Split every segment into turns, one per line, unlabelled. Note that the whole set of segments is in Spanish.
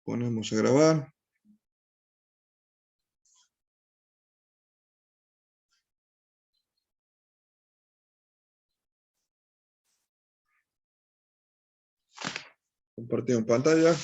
Ponemos a grabar. Compartimos pantalla.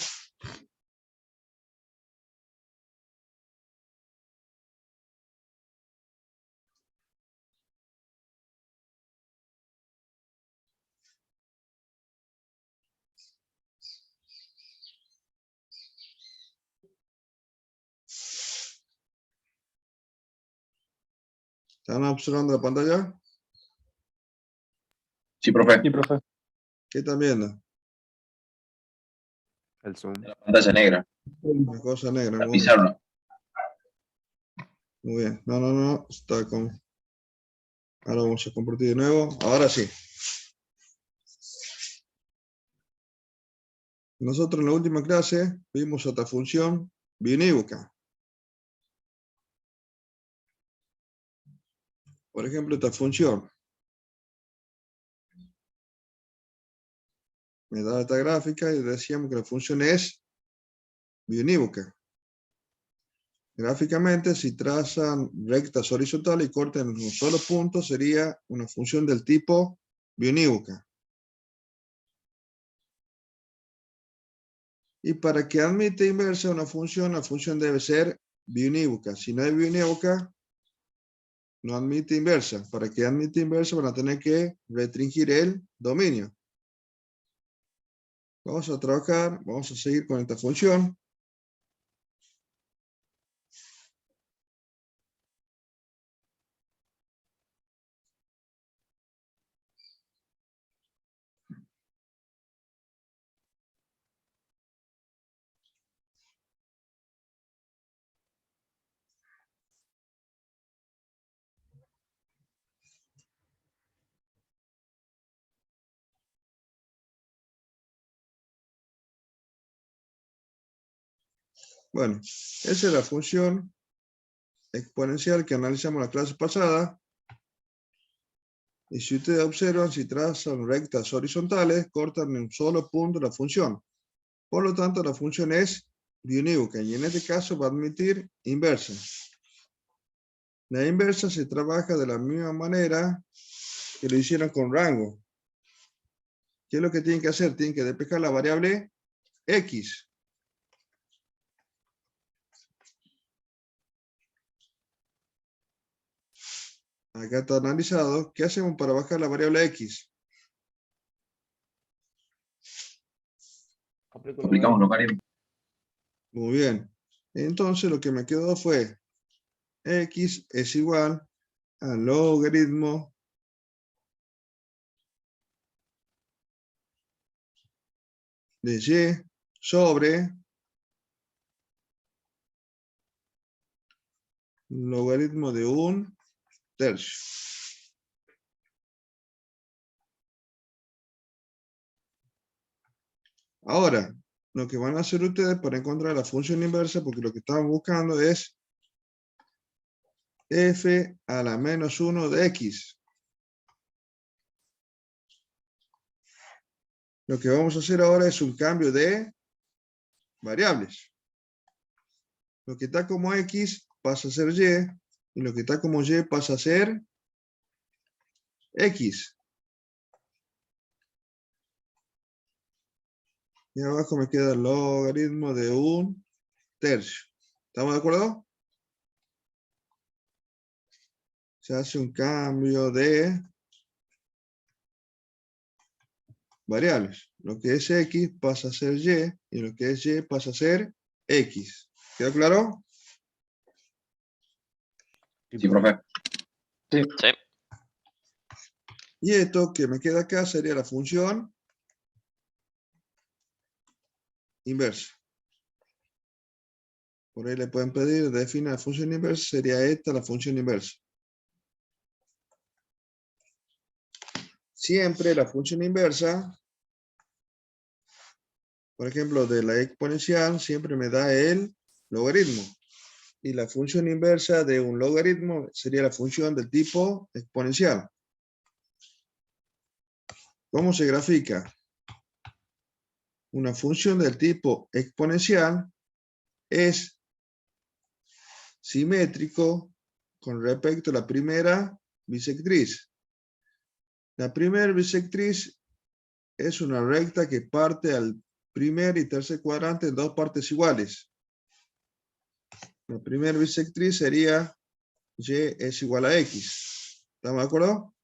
¿Están observando la pantalla?
Sí, profe.
Sí, profe.
¿Qué están viendo?
El Zoom.
La pantalla negra.
Una cosa negra.
La
Muy bien.
pizarra.
Muy bien. No. Está con... Ahora vamos a compartir de nuevo. Ahora sí. Nosotros en la última clase vimos esta función biunívoca. Por ejemplo, esta función. Me da esta gráfica y decíamos que la función es biunívoca. Gráficamente, si trazan rectas horizontales y cortan en un solo punto, sería una función del tipo biunívoca. Y para que admita inversa una función, la función debe ser biunívoca. Si no es biunívoca, no admite inversa. Para que admita inversa, van a tener que restringir el dominio. Vamos a trabajar, vamos a seguir con esta función. Bueno, esa es la función exponencial que analizamos la clase pasada. Y si ustedes observan, si trazan rectas horizontales, cortan en un solo punto la función. Por lo tanto, la función es biunívoca y en este caso va a admitir inversa. La inversa se trabaja de la misma manera que lo hicieron con rango. ¿Qué es lo que tienen que hacer? Tienen que despejar la variable x. Acá está analizado. ¿Qué hacemos para bajar la variable x?
Aplicamos logaritmo.
Muy bien. Entonces lo que me quedó fue x es igual al logaritmo de y sobre logaritmo de 1/3. Ahora, lo que van a hacer ustedes para encontrar la función inversa, porque lo que estamos buscando es f a la menos 1 de x. Lo que vamos a hacer ahora es un cambio de variables. Lo que está como x pasa a ser y lo que está como y pasa a ser x. Y abajo me queda el logaritmo de 1/3. ¿Estamos de acuerdo? Se hace un cambio de variables. Lo que es x pasa a ser y lo que es y pasa a ser x. ¿Quedó claro?
Sí, profe.
Sí.
Sí.
Y esto que me queda acá sería la función inversa. Por ahí le pueden pedir, define la función inversa, sería esta la función inversa. Siempre la función inversa, por ejemplo, de la exponencial, siempre me da el logaritmo. Y la función inversa de un logaritmo sería la función del tipo exponencial. ¿Cómo se grafica? Una función del tipo exponencial es simétrico con respecto a la primera bisectriz. La primera bisectriz es una recta que parte al primer y tercer cuadrante en dos partes iguales. La primera bisectriz sería y es igual a x. ¿Estamos de acuerdo?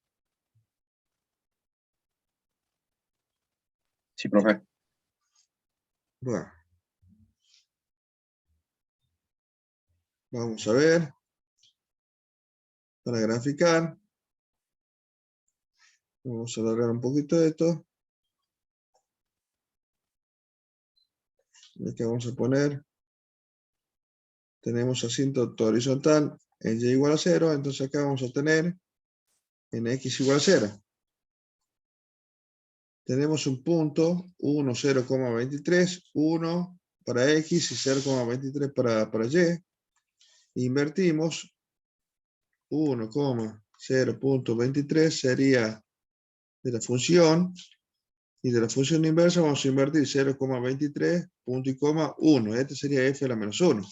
Sí, profe.
Bueno. Vamos a ver. Para graficar. Vamos a alargar un poquito esto. Aquí vamos a poner. Tenemos asíntota horizontal en y igual a 0. Entonces acá vamos a tener en x igual a 0. Tenemos un punto 1, 0,23, 1 para x y 0,23 para y. Invertimos 1,0.23 sería de la función, y de la función inversa vamos a invertir 0,23, punto y coma, 1. Este sería f a la menos 1.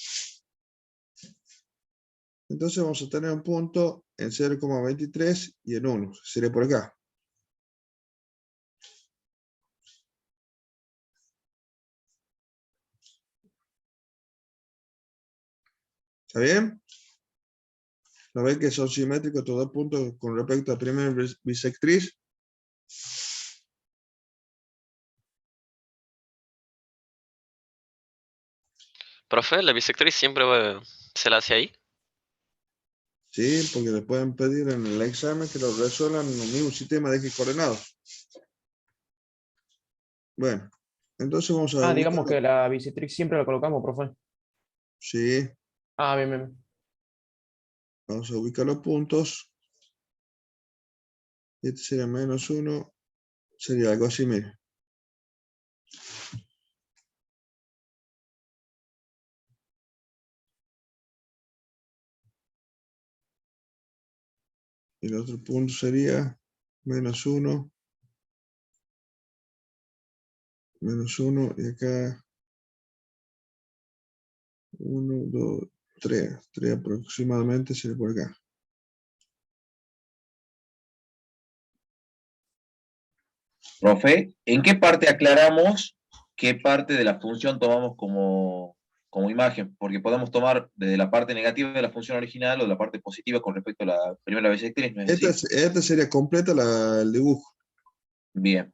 Entonces vamos a tener un punto en 0,23 y en 1. Sería por acá. ¿Está bien? ¿No ven que son simétricos estos dos puntos con respecto a la primera bisectriz?
Profe, la bisectriz siempre se la hace ahí.
Sí, porque le pueden pedir en el examen que lo resuelvan en el mismo sistema de ejes coordenados. Bueno, entonces vamos a
Digamos
ubicarlo.
que la bisectriz siempre la colocamos, profe.
Sí,
Bien, bien.
vamos a ubicar los puntos. Este sería menos 1. Sería algo así, mire. Y el otro punto sería menos 1. Menos 1. Y acá 1, 2, 3. 3 aproximadamente sería por acá.
Profe, ¿en qué parte aclaramos qué parte de la función tomamos como imagen? Porque podemos tomar desde la parte negativa de la función original o de la parte positiva con respecto a la primera bisectriz, ¿no es así?
Esta sería completa el dibujo.
Bien.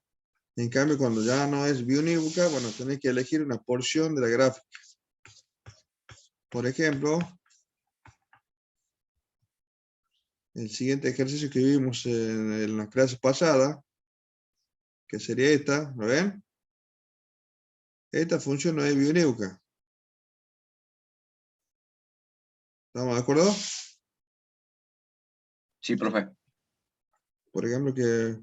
En cambio, cuando ya no es biunívoca, bueno, tenés que elegir una porción de la gráfica. Por ejemplo, el siguiente ejercicio que vimos en la clase pasada, que sería esta, ¿lo ven? Esta función no es biunívoca. ¿Estamos de acuerdo?
Sí, profe.
Por ejemplo, que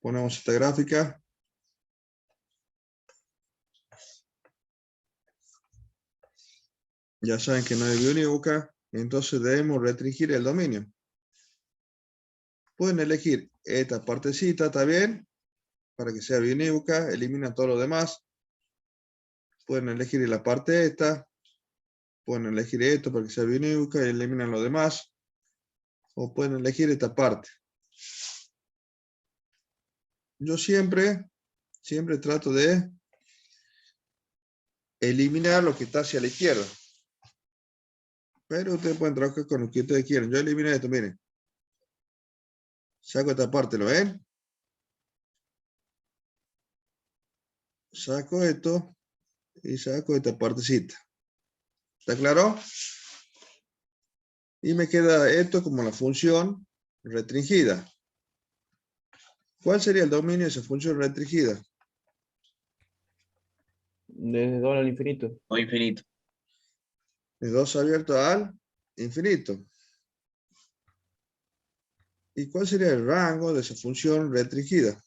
ponemos esta gráfica. Ya saben que no es biunívoca, entonces debemos restringir el dominio. Pueden elegir esta partecita, ¿está bien? Para que sea biunívoca, eliminan todo lo demás. Pueden elegir la parte esta. Pueden elegir esto para que sea biunívoca y eliminan lo demás. O pueden elegir esta parte. Yo siempre trato de eliminar lo que está hacia la izquierda. Pero ustedes pueden trabajar con lo que ustedes quieran. Yo elimino esto, miren. Saco esta parte, ¿lo ven? Saco esto y saco esta partecita. ¿Está claro? Y me queda esto como la función restringida. ¿Cuál sería el dominio de esa función restringida?
Desde 2 al infinito.
O infinito.
De 2 abierto al infinito. ¿Y cuál sería el rango de esa función restringida?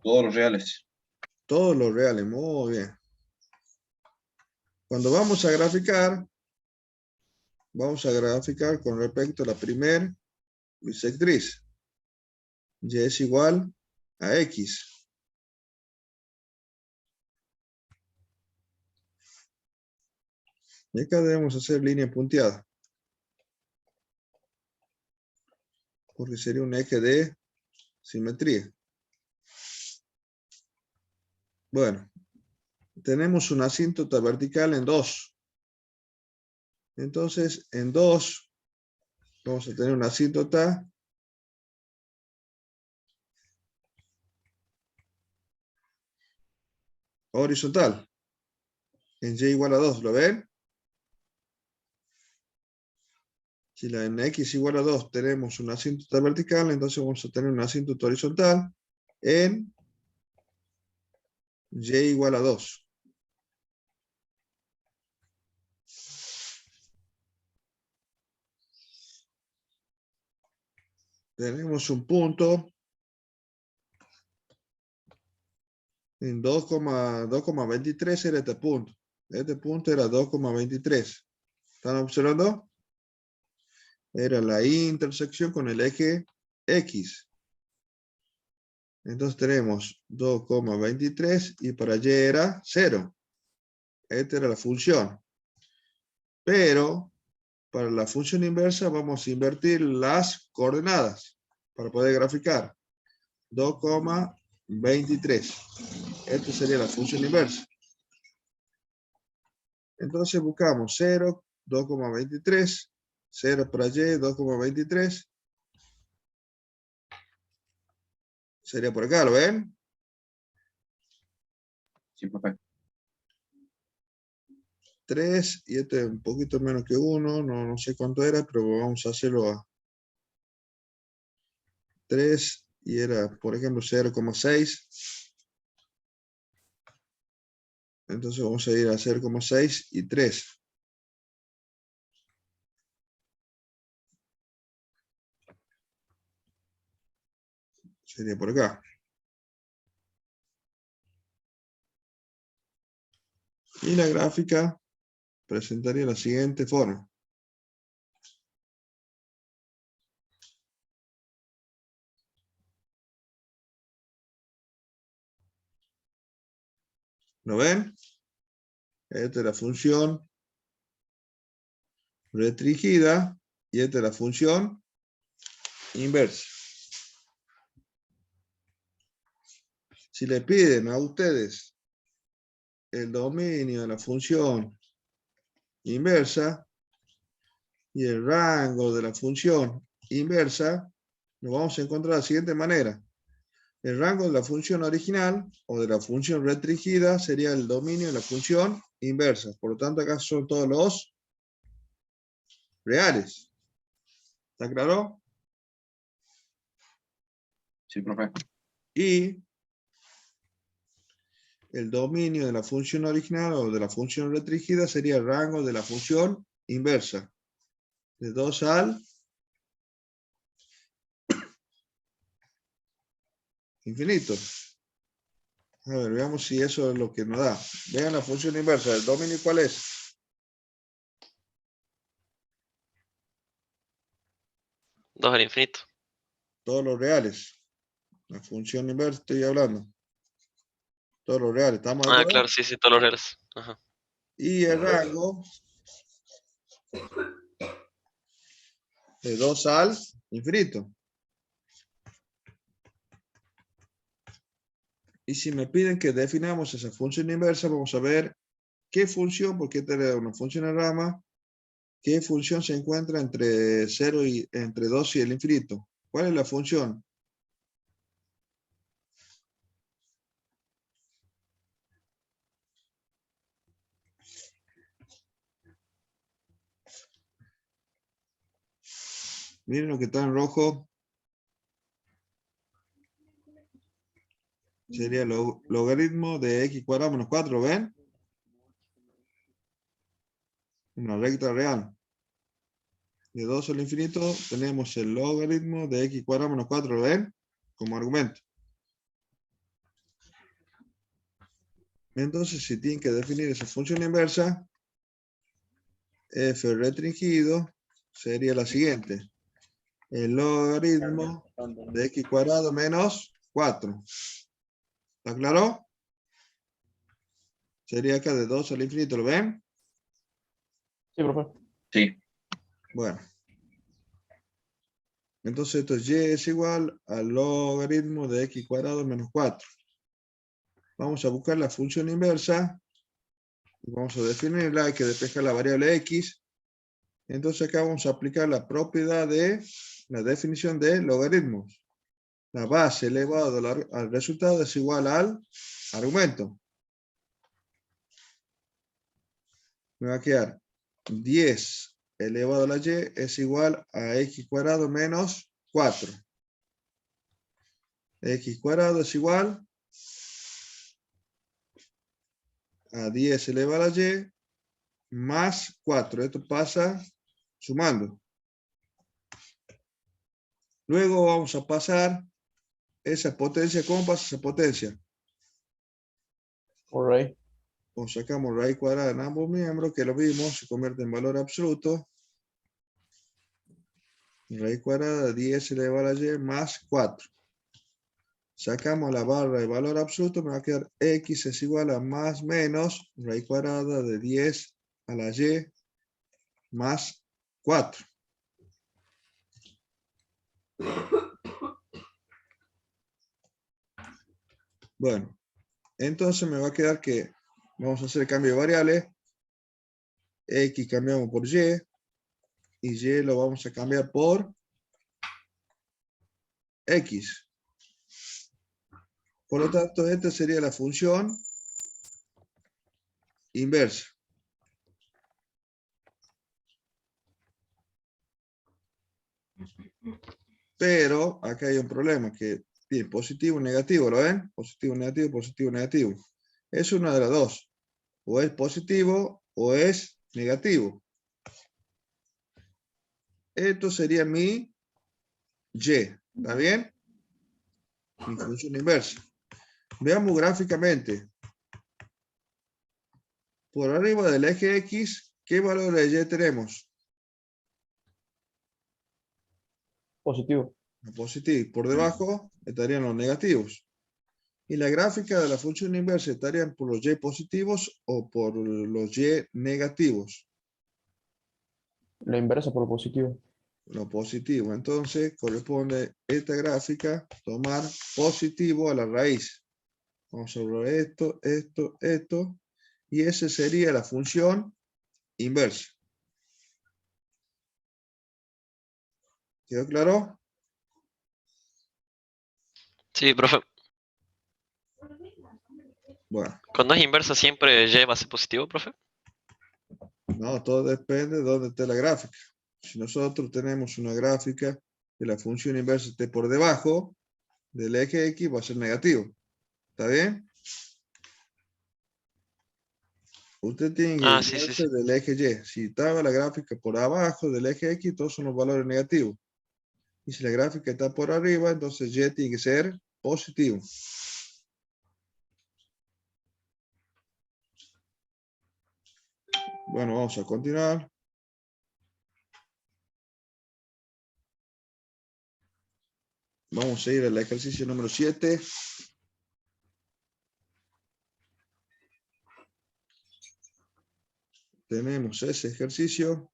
Todos los reales.
Todos los reales, muy bien. Cuando vamos a graficar con respecto a la primer bisectriz. Y es igual a X. Y acá debemos hacer línea punteada. Porque sería un eje de simetría. Bueno, tenemos una asíntota vertical en 2. Entonces, en 2 vamos a tener una asíntota horizontal. En y igual a 2, ¿lo ven? Si en x igual a 2 tenemos una asíntota vertical, entonces vamos a tener una asíntota horizontal en y igual a 2. Tenemos un punto en 2,23 era este punto. Este punto era 2,23. ¿Están observando? Era la intersección con el eje X. Entonces tenemos 2,23 y para y era 0. Esta era la función. Pero para la función inversa vamos a invertir las coordenadas para poder graficar. 2,23. Esta sería la función inversa. Entonces buscamos 0, 2,23, 0 para y, 2,23. Sería por acá, ¿lo ven?
Sí, profe.
3 y este es un poquito menos que 1, no sé cuánto era, pero vamos a hacerlo a 3 y era, por ejemplo, 0,6. Entonces vamos a ir a 0,6 y 3. Sería por acá. Y la gráfica presentaría la siguiente forma. ¿Lo ven? Esta es la función restringida y esta es la función inversa. Si le piden a ustedes el dominio de la función inversa y el rango de la función inversa, lo vamos a encontrar de la siguiente manera. El rango de la función original o de la función restringida sería el dominio de la función inversa. Por lo tanto, acá son todos los reales. ¿Está claro?
Sí, profe.
Y el dominio de la función original o de la función restringida sería el rango de la función inversa. De 2 al infinito. A ver, veamos si eso es lo que nos da. Vean la función inversa. ¿El dominio cuál es?
2 al infinito.
Todos los reales. La función inversa estoy hablando. Todos los reales. ¿Estamos de
Ah,
acuerdo?
claro, sí, sí, todos los reales. Ajá.
Y el rango de 2 al infinito. Y si me piden que definamos esa función inversa, vamos a ver qué función, porque esta es una función en rama, qué función se encuentra entre 0 y entre 2 y el infinito. ¿Cuál es la función? Miren lo que está en rojo. Sería el logaritmo de x cuadrado menos 4, ¿ven? Una recta real. De 2 al infinito tenemos el logaritmo de x cuadrado menos 4, ¿ven? Como argumento. Entonces, si tienen que definir esa función inversa, f restringido sería la siguiente. El logaritmo de x cuadrado menos 4. ¿Está claro? Sería acá de 2 al infinito, ¿lo ven?
Sí, profe.
Sí.
Bueno. Entonces esto es y es igual al logaritmo de x cuadrado menos 4. Vamos a buscar la función inversa. Y vamos a definirla. Hay que despejar la variable x. Entonces acá vamos a aplicar la propiedad de la definición de logaritmos. La base elevado al resultado es igual al argumento. Me va a quedar 10 elevado a la y es igual a x cuadrado menos 4. X cuadrado es igual a 10 elevado a la y más 4. Esto pasa sumando. Luego vamos a pasar esa potencia. ¿Cómo pasa esa potencia?
All right.
O sacamos raíz cuadrada en ambos miembros, que lo vimos, se convierte en valor absoluto. Raíz cuadrada de 10 elevado a la y más 4. Sacamos la barra de valor absoluto, me va a quedar x es igual a más menos raíz cuadrada de 10 a la y más 4. Bueno, entonces me va a quedar que vamos a hacer el cambio de variable. X cambiamos por y lo vamos a cambiar por x. Por lo tanto, esta sería la función inversa. Pero acá hay un problema que tiene positivo y negativo, ¿lo ven? Positivo, negativo, positivo, negativo. Es una de las dos. O es positivo o es negativo. Esto sería mi y. ¿Está bien? Mi función inversa. Veamos gráficamente. Por arriba del eje X, ¿qué valor de y tenemos?
Positivo.
Positivo. Por debajo estarían los negativos. Y la gráfica de la función inversa estarían por los y positivos o por los y negativos.
La inversa por lo positivo.
Lo positivo. Entonces corresponde esta gráfica tomar positivo a la raíz. Vamos a ver esto, esto, esto. Y esa sería la función inversa. ¿Quedó claro?
Sí, profe.
Bueno,
Cuando es inversa siempre y va a ser positivo, profe.
no, todo depende de dónde esté la gráfica. Si nosotros tenemos una gráfica que la función inversa esté por debajo del eje X, va a ser negativo. ¿Está bien? Usted tiene que
Ah, sí, sí,
guiarse
sí.
del eje Y. Si estaba la gráfica por abajo del eje X, todos son los valores negativos. Y si la gráfica está por arriba, entonces Y tiene que ser positivo. Bueno, vamos a continuar. Vamos a ir al ejercicio número 7. Tenemos ese ejercicio.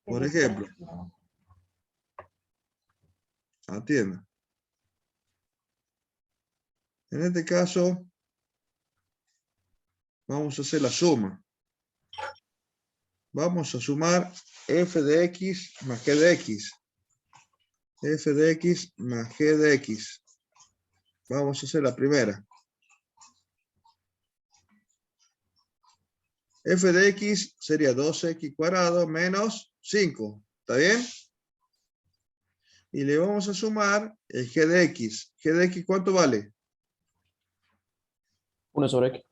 Por ejemplo, atienda. En este caso, vamos a hacer la suma. Vamos a sumar f de x más g de x. F de x más g de x. Vamos a hacer la primera. F de x sería 2x cuadrado menos 5. ¿Está bien? Y le vamos a sumar el g de x. ¿G de x cuánto vale?
1 sobre X.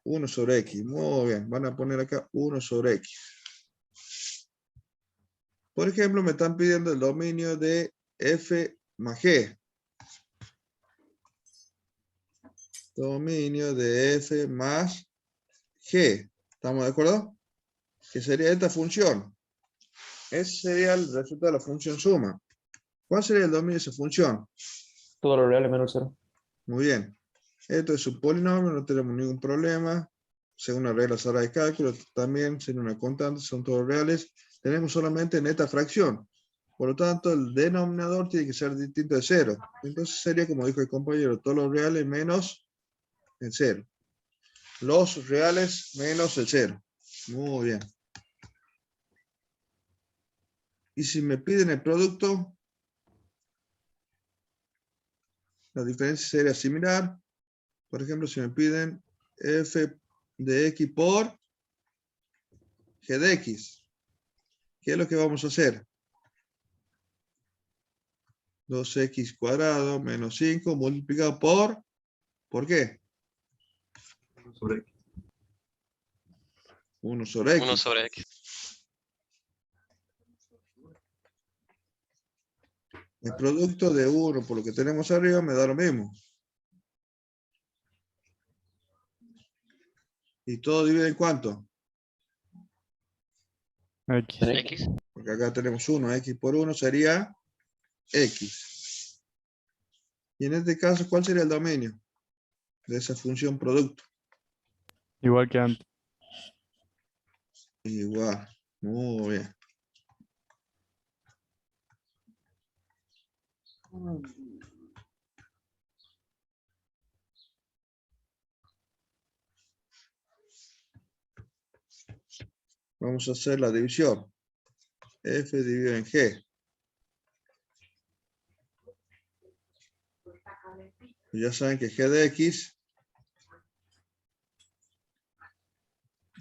1 sobre x. Muy bien. Van a poner acá 1 sobre x. Por ejemplo, me están pidiendo el dominio de f más g. Dominio de f más g. ¿Estamos de acuerdo? Que sería esta función. ese sería el resultado de la función suma. ¿Cuál sería el dominio de esa función?
Todos los reales menos 0.
Muy bien. Esto es un polinomio, no tenemos ningún problema. Según la regla Sara de cálculo, también, sin una constante, son todos reales. Tenemos solamente neta fracción. Por lo tanto, el denominador tiene que ser distinto de 0. Entonces sería, como dijo el compañero, todos los reales menos el 0. Los reales menos el 0. Muy bien. Y si me piden el producto, la diferencia sería similar. Por ejemplo, si me piden f de x por g de x, ¿qué es lo que vamos a hacer? 2x cuadrado menos 5 multiplicado ¿por qué? 1 sobre x.
1
1
sobre X.
El producto de 1 por lo que tenemos arriba me da lo mismo. ¿Y todo divide en cuánto?
X.
X.
Porque acá tenemos 1, x por 1 sería x. Y en este caso, ¿cuál sería el dominio de esa función producto?
Igual que antes.
Igual. Muy bien. Vamos a hacer la división. F dividido en G. Ya saben que G de X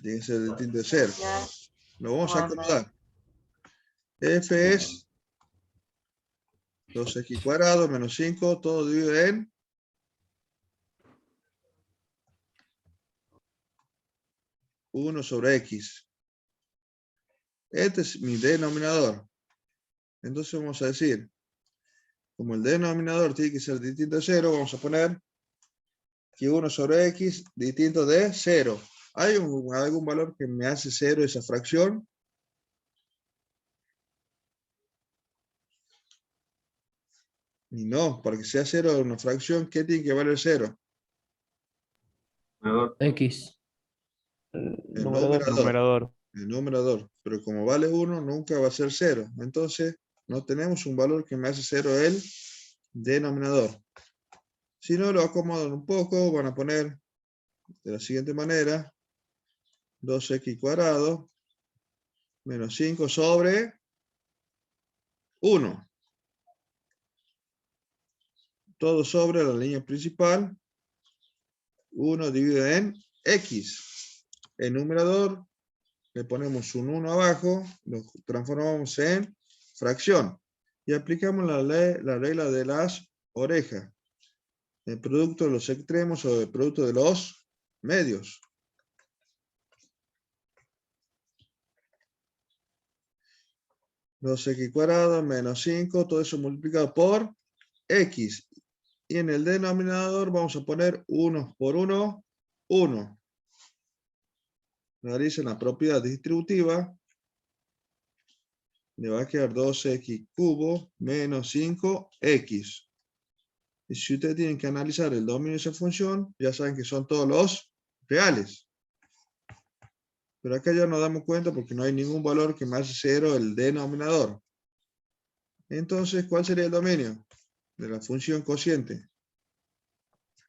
tiene que ser distinto de 0. Lo vamos a acomodar. F es 2x cuadrado menos 5, todo dividido en 1 sobre x. Este es mi denominador. Entonces vamos a decir, como el denominador tiene que ser distinto de 0, vamos a poner que 1 sobre x distinto de 0. ¿Hay algún valor que me hace 0 esa fracción? Y no, para que sea 0 una fracción, ¿qué tiene que valer 0?
X.
El
Numerador.
Numerador.
El numerador. Pero como vale 1, nunca va a ser 0. Entonces, no tenemos un valor que me hace 0 el denominador. Si no lo acomodan un poco, van a poner de la siguiente manera. 2x cuadrado menos 5 sobre 1. Todo sobre la línea principal. 1 dividido en x. El numerador le ponemos un 1 abajo, lo transformamos en fracción. Y aplicamos la regla de las orejas. El producto de los extremos o el producto de los medios. Dos x cuadrado menos 5, todo eso multiplicado por x. Y en el denominador vamos a poner 1 por 1, 1. Realicen la propiedad distributiva. Le va a quedar 2x cubo menos 5x. Y si ustedes tienen que analizar el dominio de esa función, ya saben que son todos los reales. Pero acá ya nos damos cuenta porque no hay ningún valor que me hace 0 el denominador. Entonces, ¿cuál sería el dominio de la función cociente?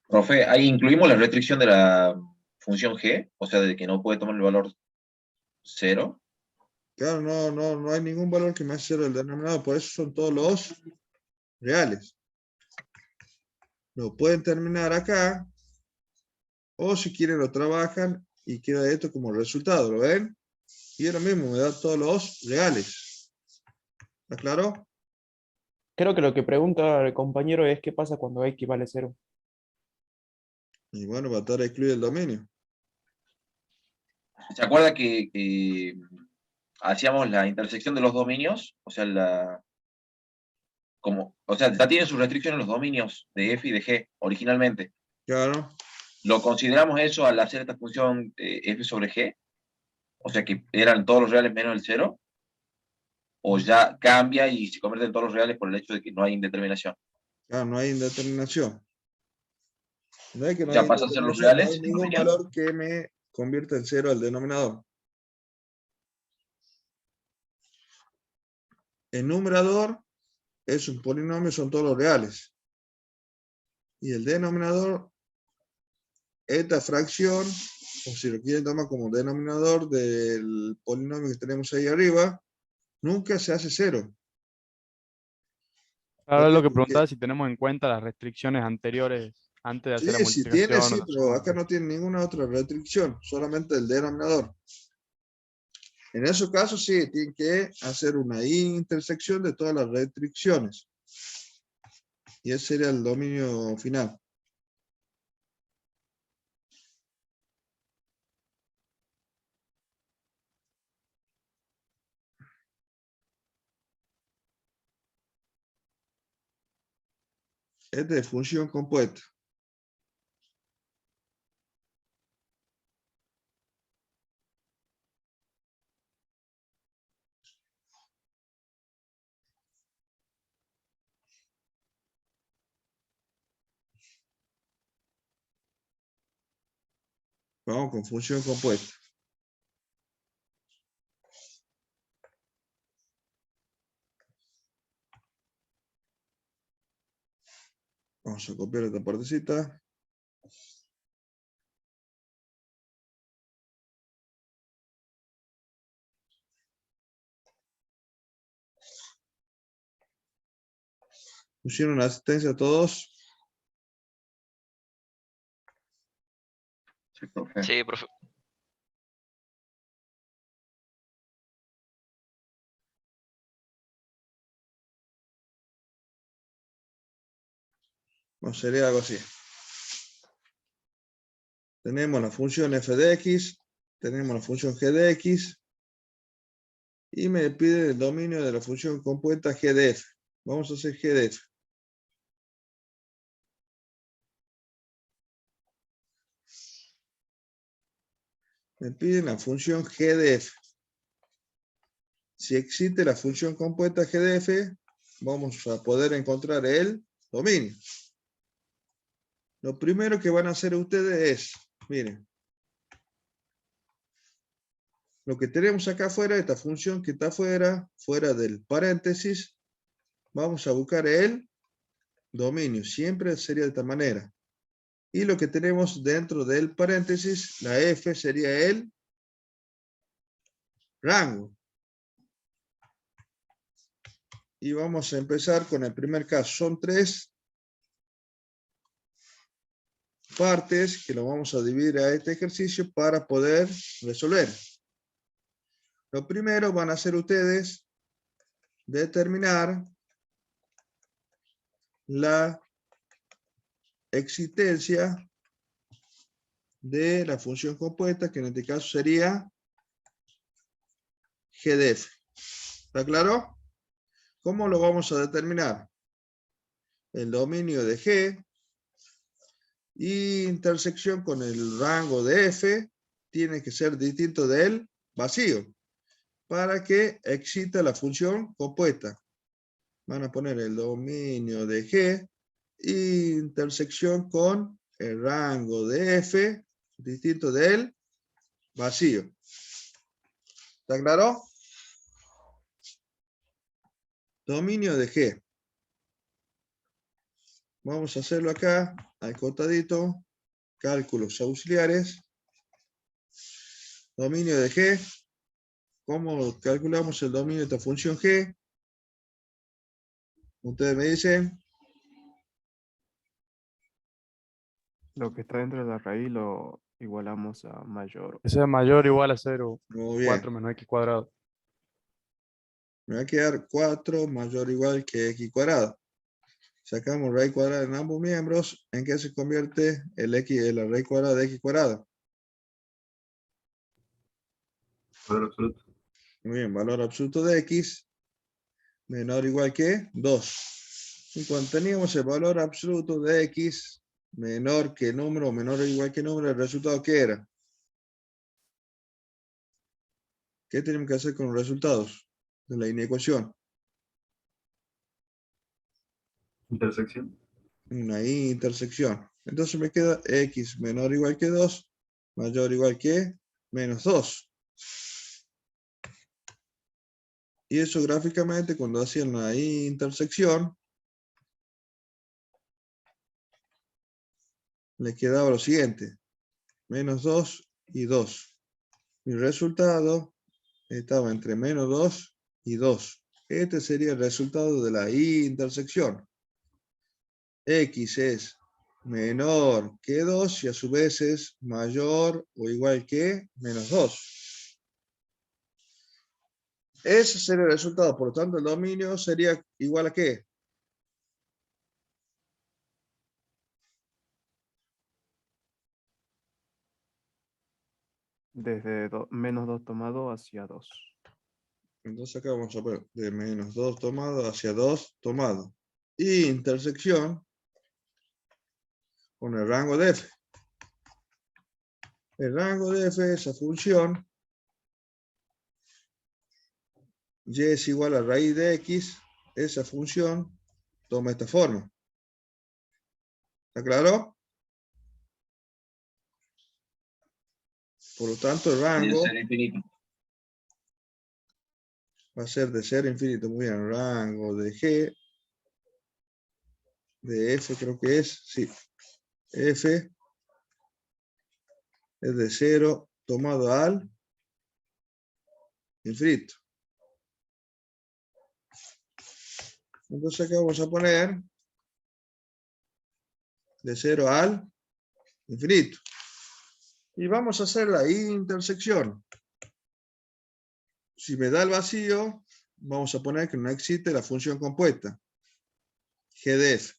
Profe, ahí incluimos la restricción de la función g, o sea, de que no puede tomar el valor 0.
Claro, no hay ningún valor que me hace 0 el denominador, por eso son todos los reales. Lo pueden terminar acá, o si quieren lo trabajan y queda esto como resultado, ¿lo ven? Y es lo mismo, me da todos los reales. ¿Está claro?
Creo que lo que pregunta el compañero es qué pasa cuando X vale 0.
Y bueno, va a estar excluido el dominio.
¿Se acuerda que hacíamos la intersección de los dominios? O sea, ya tienen sus restricciones los dominios de f y de g originalmente.
Claro.
¿Lo consideramos eso al hacer esta función f sobre g? O sea, que eran todos los reales menos el 0. o ya cambia y se convierte en todos los reales por el hecho de que no hay indeterminación.
Claro, no hay indeterminación. No hay que no
Ya
hay
pasa a ser los
indeterminación, no hay
reales, en
ningún
opinión.
valor que me convierta en 0 al denominador. El numerador es un polinomio, son todos los reales. Y el denominador, esta fracción, o si lo quieren tomar como denominador del polinomio que tenemos ahí arriba, nunca se hace 0.
Ahora
¿Por qué?
lo que
Porque
preguntaba si tenemos en cuenta las restricciones anteriores antes de hacer la
sí, sí tiene,
multiplicación o
sí,
la
pero
suma.
acá no tiene ninguna otra restricción, solamente el denominador. En esos casos sí, tienen que hacer una intersección de todas las restricciones. Y ese sería el dominio final. Es de función compuesta. Vamos con función compuesta. Vamos a copiar esta partecita. Pusieron asistencia a todos.
Sí, profe.
Sí, profe.
No, sería algo así. Tenemos la función f de x, tenemos la función g de x, y me pide el dominio de la función compuesta g de f. Vamos a hacer g de f. Me piden la función g de f. Si existe la función compuesta g de f, vamos a poder encontrar el dominio. Lo primero que van a hacer ustedes es, miren, lo que tenemos acá afuera, esta función que está afuera, fuera del paréntesis, vamos a buscar el dominio. Siempre sería de esta manera. Y lo que tenemos dentro del paréntesis, la f sería el rango. Y vamos a empezar con el primer caso. Son 3 partes que lo vamos a dividir a este ejercicio para poder resolver. Lo primero van a hacer ustedes determinar la existencia de la función compuesta, que en este caso sería g de f. ¿Está claro? ¿Cómo lo vamos a determinar? El dominio de g y intersección con el rango de f tiene que ser distinto del vacío para que exista la función compuesta. Van a poner el dominio de g y intersección con el rango de f distinto del vacío. ¿Está claro? Dominio de g. Vamos a hacerlo acá, al costadito. Cálculos auxiliares. Dominio de g. ¿Cómo calculamos el dominio de esta función g? Ustedes me dicen.
Lo que está dentro de la raíz lo igualamos a mayor.
Ese es mayor o igual a 0,
Muy
4
bien.
menos x cuadrado.
Me va a quedar 4 mayor o igual que x cuadrado. Sacamos raíz cuadrada en ambos miembros. ¿En qué se convierte el x, la raíz cuadrada de x cuadrado?
Valor absoluto.
Muy bien, valor absoluto de x menor o igual que 2. Y cuando teníamos el valor absoluto de x menor que número, menor o igual que número, ¿el resultado qué era? ¿Qué tenemos que hacer con los resultados? de la inecuación.
Intersección.
Una intersección. Entonces me queda x menor o igual que 2, mayor o igual que menos 2. Y eso gráficamente cuando hacían la intersección, le quedaba lo siguiente. Menos 2 y 2. Mi resultado estaba entre menos 2 y 2. Este sería el resultado de la intersección. X es menor que 2 y a su vez es mayor o igual que menos 2. Ese sería el resultado. Por lo tanto, el dominio sería igual a ¿qué?
Desde menos 2 tomado hacia 2.
Entonces acá vamos a poner de menos 2 tomado hacia 2 tomado. Y intersección con el rango de f. El rango de f, esa función, y es igual a raíz de x, esa función toma esta forma. ¿Está claro? Por lo tanto, el rango
Ser infinito.
va a ser de 0 a infinito. Muy bien, rango de g, de f creo que es, sí. F es de 0 tomado al infinito. Entonces acá vamos a poner de 0 al infinito. Y vamos a hacer la intersección. Si me da el vacío, vamos a poner que no existe la función compuesta. G de f.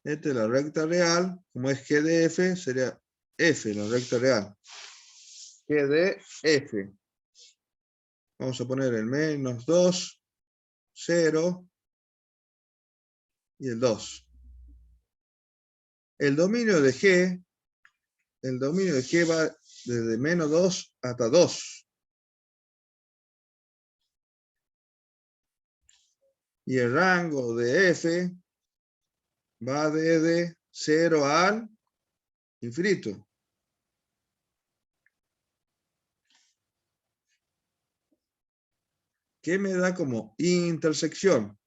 Esta es la recta real. Como es G de f, sería f, la recta real. G de f. Vamos a poner el menos 2, 0 y el 2. El dominio de G va desde menos 2 hasta 2. Y el rango de f va desde 0 al infinito. ¿Qué me da como intersección?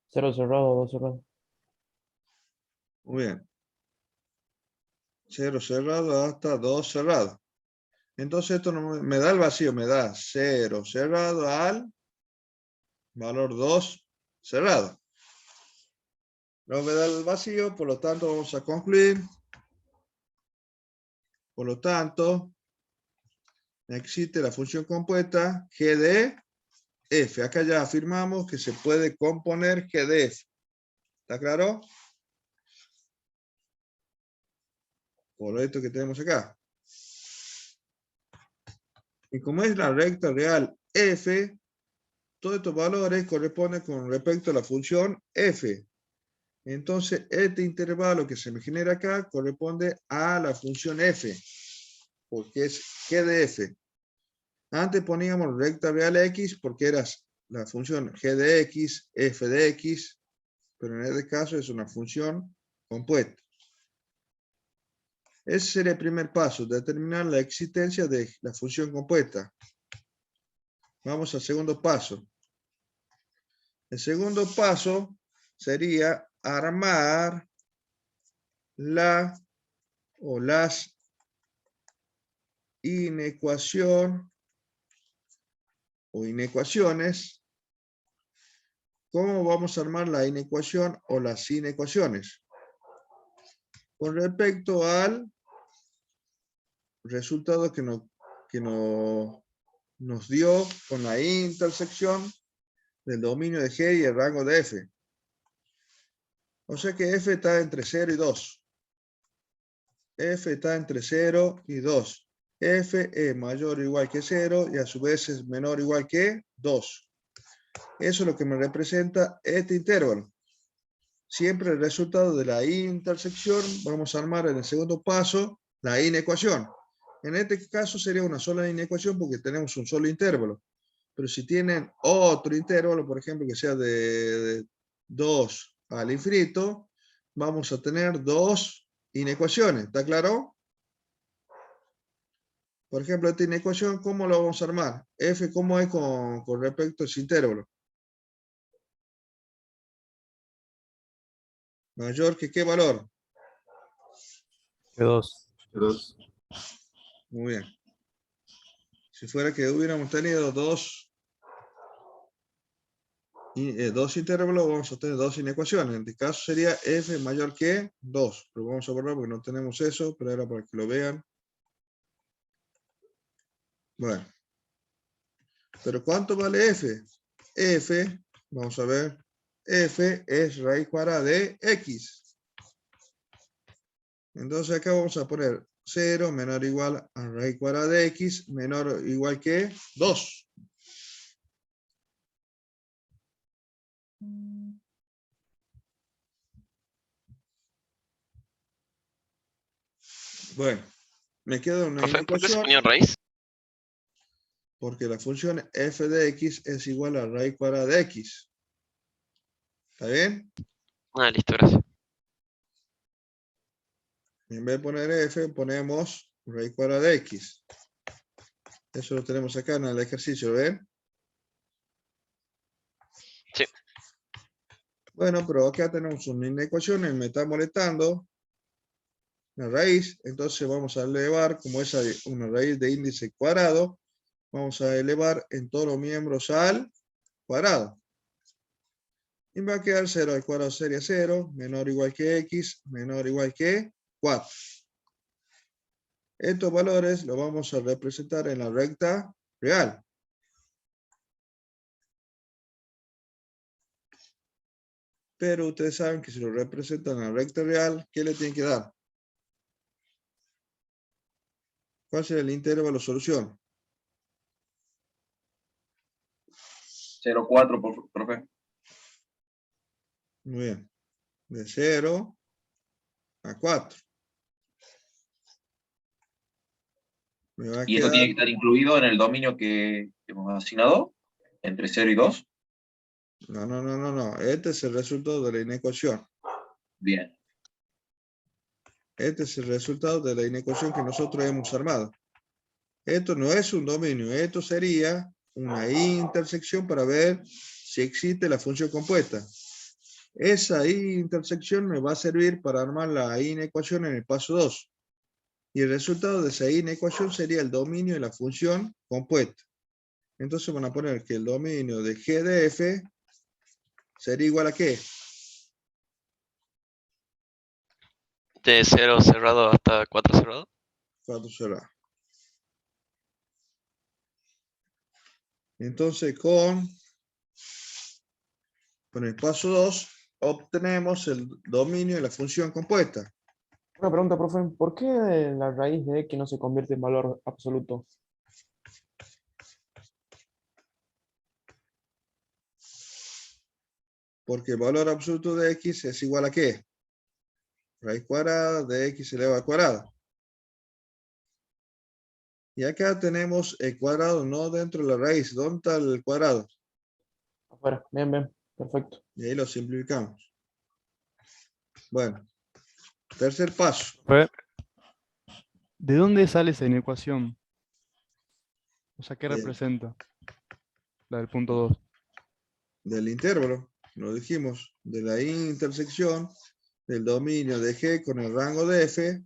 0 cerrado, 2 cerrado.
Muy bien. 0 cerrado hasta 2 cerrado. Entonces esto no me da el vacío, me da 0 cerrado al valor 2 cerrado. No me da el vacío, por lo tanto vamos a concluir. Por lo tanto, existe la función compuesta G de f. Acá ya afirmamos que se puede componer G de f. ¿Está claro? Por esto que tenemos acá. Y como es la recta real f, todos estos valores corresponden con respecto a la función f. Entonces, este intervalo que se me genera acá corresponde a la función f, porque es g de f. Antes poníamos recta real x porque era la función g de x, f de x, pero en este caso es una función compuesta. Ese sería el primer paso, determinar la existencia de la función compuesta. Vamos al segundo paso. El segundo paso sería armar la o las inecuación o inecuaciones. ¿Cómo vamos a armar la inecuación o las inecuaciones? Con respecto al resultado que nos dio con la intersección del dominio de G y el rango de F. O sea que F está entre 0 y 2. F está entre 0 y 2. F es mayor o igual que 0 y a su vez es menor o igual que 2. Eso es lo que me representa este intervalo. Siempre el resultado de la intersección vamos a armar en el segundo paso la inecuación. En este caso sería una sola inecuación porque tenemos un solo intervalo. Pero si tienen otro intervalo, por ejemplo, que sea de 2 al infinito, vamos a tener dos inecuaciones. ¿Está claro? Por ejemplo, esta inecuación, ¿cómo la vamos a armar? F, ¿cómo es con respecto a ese intervalo? Mayor que ¿qué valor?
Que 2.
Dos.
Muy bien. Si fuera que hubiéramos tenido dos intervalos, vamos a tener dos inecuaciones. En este caso sería F mayor que 2. Pero vamos a borrar porque no tenemos eso, pero era para que lo vean. Bueno. ¿Pero cuánto vale F? F, vamos a ver, F es raíz cuadrada de X. Entonces acá vamos a poner 0 menor o igual a raíz cuadrada de X menor o igual que 2. Bueno, me queda una
Profe, ¿por qué se
inecuación
ponía raíz?
porque la función f de x es igual a raíz cuadrada de x. ¿Está bien?
Ah, listo, gracias.
En vez de poner f, ponemos raíz cuadrada de x. Eso lo tenemos acá en el ejercicio, ¿lo ven?
Sí.
Bueno, pero acá tenemos una inecuación y me está molestando la raíz. Entonces vamos a elevar, como es una raíz de índice cuadrado, vamos a elevar en todos los miembros al cuadrado. Y me va a quedar 0 al cuadrado sería 0, menor o igual que x, menor o igual que 4. Estos valores los vamos a representar en la recta real. Pero ustedes saben que si lo representan en la recta real, ¿qué le tienen que dar? ¿Cuál será el intervalo solución?
0,4, profe.
Muy bien. De 0 a 4. Me va a
Y eso tiene
quedar...
que estar incluido en el dominio que hemos asignado, entre 0 y 2.
No. Este es el resultado de la inecuación.
Bien.
Este es el resultado de la inecuación que nosotros hemos armado. Esto no es un dominio. Esto sería una intersección para ver si existe la función compuesta. Esa intersección me va a servir para armar la inecuación en el paso 2. Y el resultado de esa inecuación sería el dominio de la función compuesta. Entonces van a poner que el dominio de G de F sería igual a ¿qué?
De 0 cerrado hasta 4 cerrado.
4 cerrado. Entonces con el paso 2 obtenemos el dominio de la función compuesta.
Una pregunta, profe, ¿por qué la raíz de x no se convierte en valor absoluto?
Porque el valor absoluto de x es igual a ¿qué? Raíz cuadrada de x elevado al cuadrado. Y acá tenemos el cuadrado no dentro de la raíz. ¿Dónde está el cuadrado?
Afuera, bien, perfecto.
Y ahí lo simplificamos. Bueno, tercer paso.
Profe, ¿de dónde sale esa inecuación? O sea, ¿qué representa? La del punto 2.
Del intervalo, lo dijimos, de la intersección del dominio de G con el rango de F,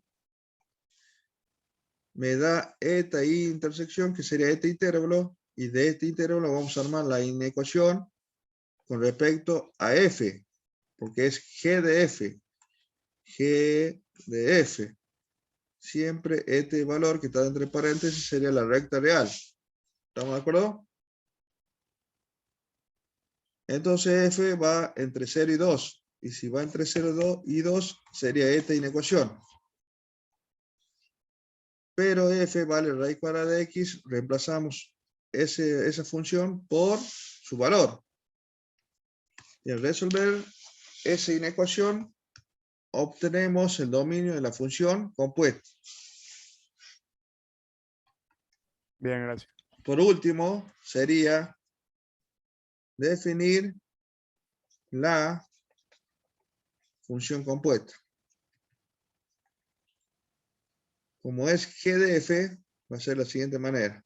me da esta intersección que sería este intervalo, y de este intervalo vamos a armar la inecuación con respecto a F, porque es G de F. G de F. Siempre este valor que está entre paréntesis sería la recta real. ¿Estamos de acuerdo? Entonces F va entre 0 y 2. Y si va entre 0 y 2, sería esta inecuación. Pero F vale raíz cuadrada de X, reemplazamos esa función por su valor. Y al resolver esa inecuación, obtenemos el dominio de la función compuesta.
Bien, gracias.
Por último, sería definir la función compuesta. Como es g de f, va a ser de la siguiente manera.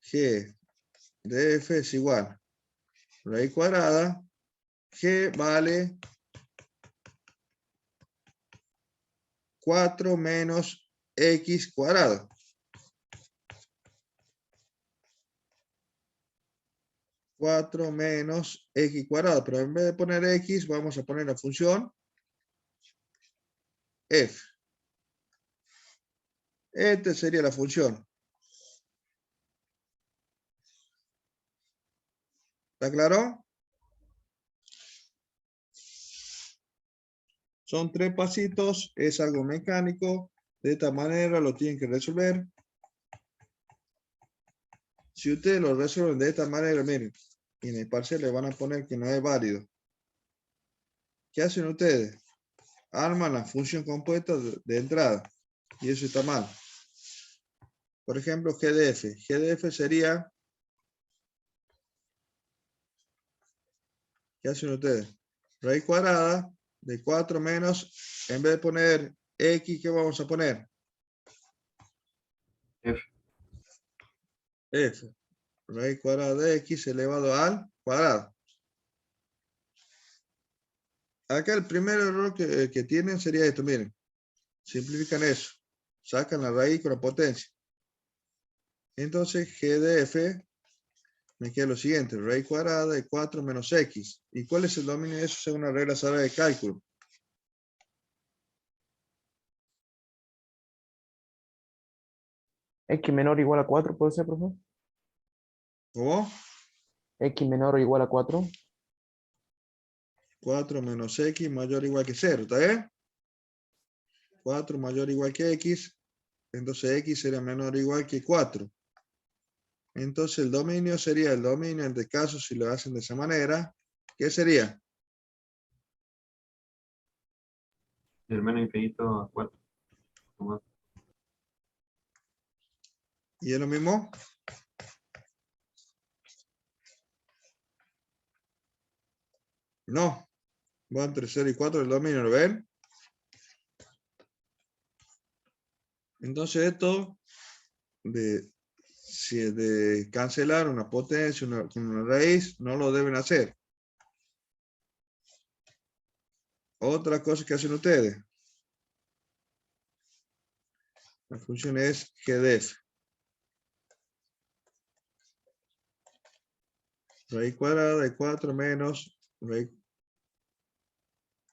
G de f es igual a raíz cuadrada. G vale 4 menos x cuadrado. Menos x cuadrado, pero en vez de poner x, vamos a poner la función f. Esta sería la función. ¿Está claro? Son 3 pasitos, es algo mecánico. De esta manera lo tienen que resolver. Si ustedes lo resuelven de esta manera, miren, y en el parcial le van a poner que no es válido. ¿Qué hacen ustedes? Arman la función compuesta de entrada. Y eso está mal. Por ejemplo, g de f. G de f sería... ¿Qué hacen ustedes? Raíz cuadrada de 4 menos, en vez de poner x, ¿qué vamos a poner?
F.
F. Raíz cuadrada de x elevado al cuadrado. Acá el primer error que tienen sería esto, miren. Simplifican eso. Sacan la raíz con la potencia. Entonces, g de f me queda lo siguiente. Raíz cuadrada de 4 menos x. ¿Y cuál es el dominio de eso según la regla sagrada de cálculo?
X menor o igual a 4, ¿puede ser, profe?
¿Cómo?
X menor o igual a 4.
4 menos x mayor o igual que 0. ¿Está bien? 4 mayor o igual que x. Entonces x sería menor o igual que 4. Entonces el dominio sería el dominio, en este caso, si lo hacen de esa manera, ¿qué sería?
Del menos infinito a 4.
¿Y es lo mismo? No. Va entre 0 y 4 el dominio, ¿lo ven? Entonces esto si es de cancelar una potencia con una raíz, no lo deben hacer. Otra cosa que hacen ustedes. La función es g de f. Raíz cuadrada de 4 menos raíz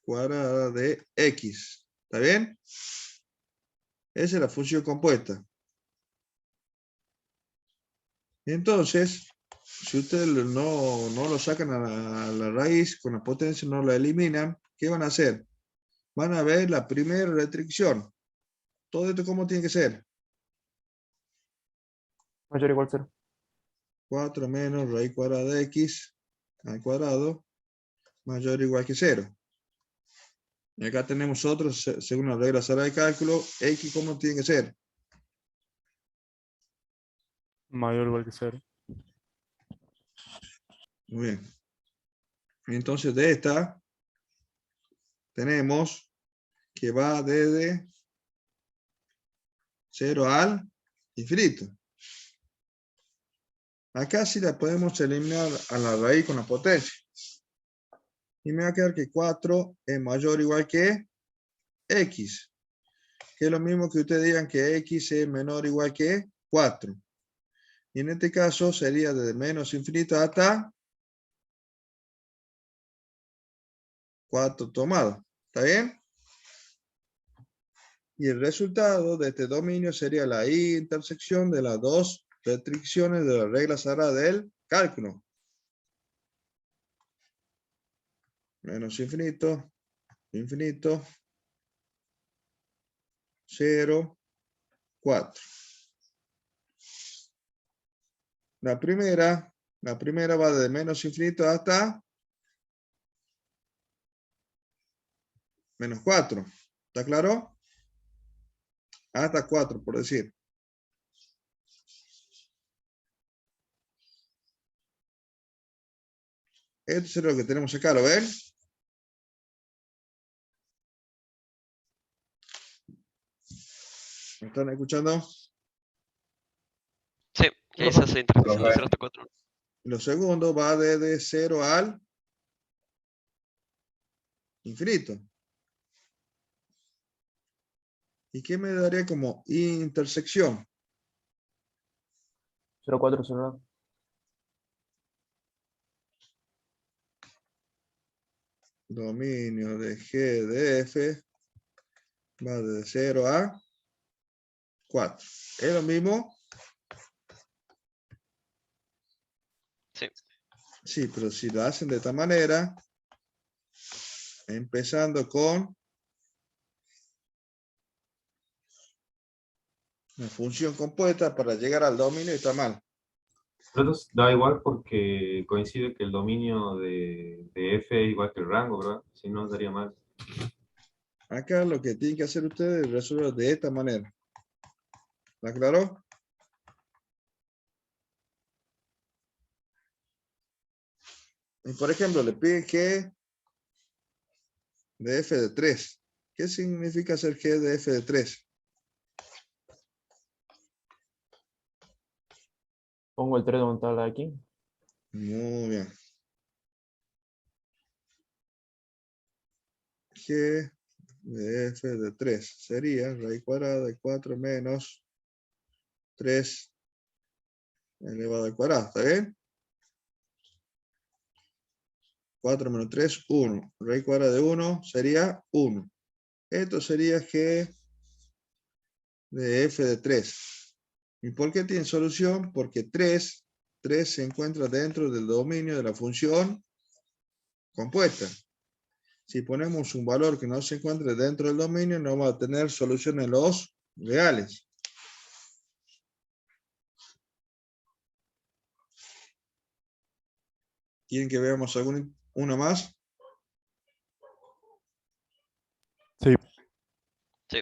cuadrada de x. ¿Está bien? Esa es la función compuesta. Entonces, si ustedes no lo sacan a la raíz con la potencia, no la eliminan, ¿qué van a hacer? Van a ver la primera restricción. Todo esto, ¿cómo tiene que ser?
Mayor o igual a 0.
4 menos raíz cuadrada de x al cuadrado mayor o igual que 0. Y acá tenemos otros, según la regla sagrada de cálculo, x, ¿cómo tiene que ser?
Mayor o igual que 0.
Muy bien. Entonces, de esta, tenemos que va desde 0 al infinito. Acá sí la podemos eliminar a la raíz con la potencia. Y me va a quedar que 4 es mayor o igual que x. Que es lo mismo que ustedes digan que x es menor o igual que 4. Y en este caso sería desde menos infinito hasta 4 tomado. ¿Está bien? Y el resultado de este dominio sería la intersección de las dos restricciones de la regla sagrada del cálculo. Menos infinito, infinito, 0, 4. La primera va de menos infinito hasta menos 4. ¿Está claro? hasta 4, por decir. Esto es lo que tenemos acá, ¿lo ven? ¿Me están escuchando?
Sí, y ahí se hace intersección de
Profe.
0 hasta 4.
Lo segundo va desde 0 al infinito. ¿Y qué me daría como intersección?
0,4 cerrado.
Dominio de G de F va de 0 a 4. ¿Es lo mismo?
Sí.
Sí, pero si lo hacen de esta manera, empezando con una función compuesta para llegar al dominio, está mal.
Pero entonces da igual porque coincide que el dominio de F es igual que el rango, ¿verdad? Si no, daría mal.
Acá lo que tienen que hacer ustedes es resolverlo de esta manera. ¿Está claro? Y por ejemplo, le piden G de F de 3. ¿Qué significa hacer G de F de 3?
Pongo el 3 donde está la aquí.
Muy bien. G de F de 3 sería raíz cuadrada de 4 menos 3 elevado al cuadrado. ¿Está bien? 4 menos 3, 1. Raíz cuadrada de 1 sería 1. Esto sería G de F de 3. ¿Y por qué tiene solución? Porque 3 se encuentra dentro del dominio de la función compuesta. Si ponemos un valor que no se encuentre dentro del dominio, no vamos a tener solución en los reales. ¿Quieren que veamos una más?
Sí.
Sí.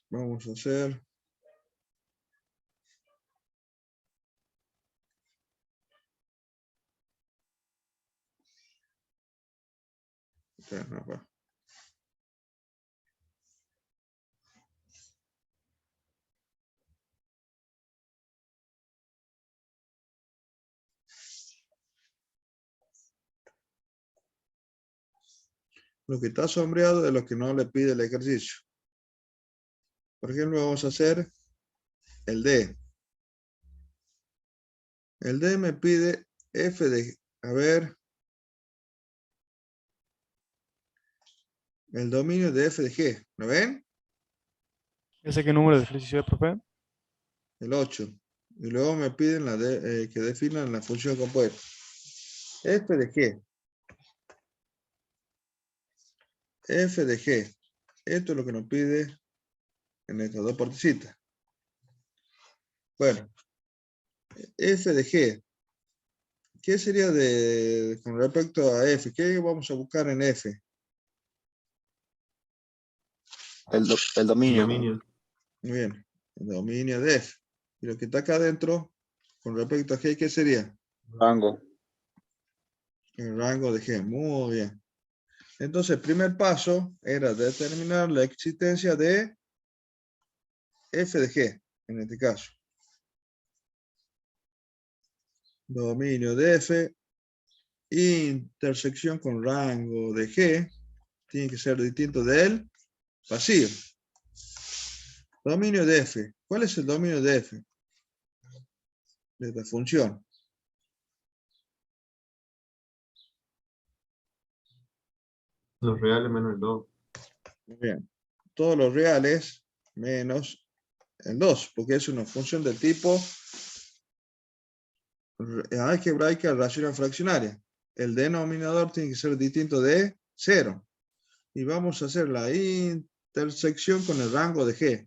Vamos a hacer. No, lo que está sombreado es lo que no le pide el ejercicio. Por ejemplo, vamos a hacer el D. El D me pide F de, a ver, el dominio de F de G. ¿Lo ven?
¿Ese qué número de ejercicio es, profe?
El 8. Y luego me piden que definan la función compuesta. F de G. F de G. Esto es lo que nos pide en estas dos partecitas. Bueno, F de G. ¿Qué sería con respecto a F? ¿Qué vamos a buscar en F?
El
El
dominio.
dominio.
Muy bien, el dominio de F. Y lo que está acá adentro, con respecto a G, ¿qué sería?
Rango.
El rango de G. Muy bien. Entonces, el primer paso era determinar la existencia de F de G, en este caso. Dominio de F, intersección con rango de G, tiene que ser distinto del vacío. Dominio de F. ¿Cuál es el dominio de F? De esta función.
Los reales menos el 2.
Muy bien. Todos los reales menos el 2, porque es una función del tipo algebraica racional fraccionaria. El denominador tiene que ser distinto de 0. Y vamos a hacer la intersección con el rango de G.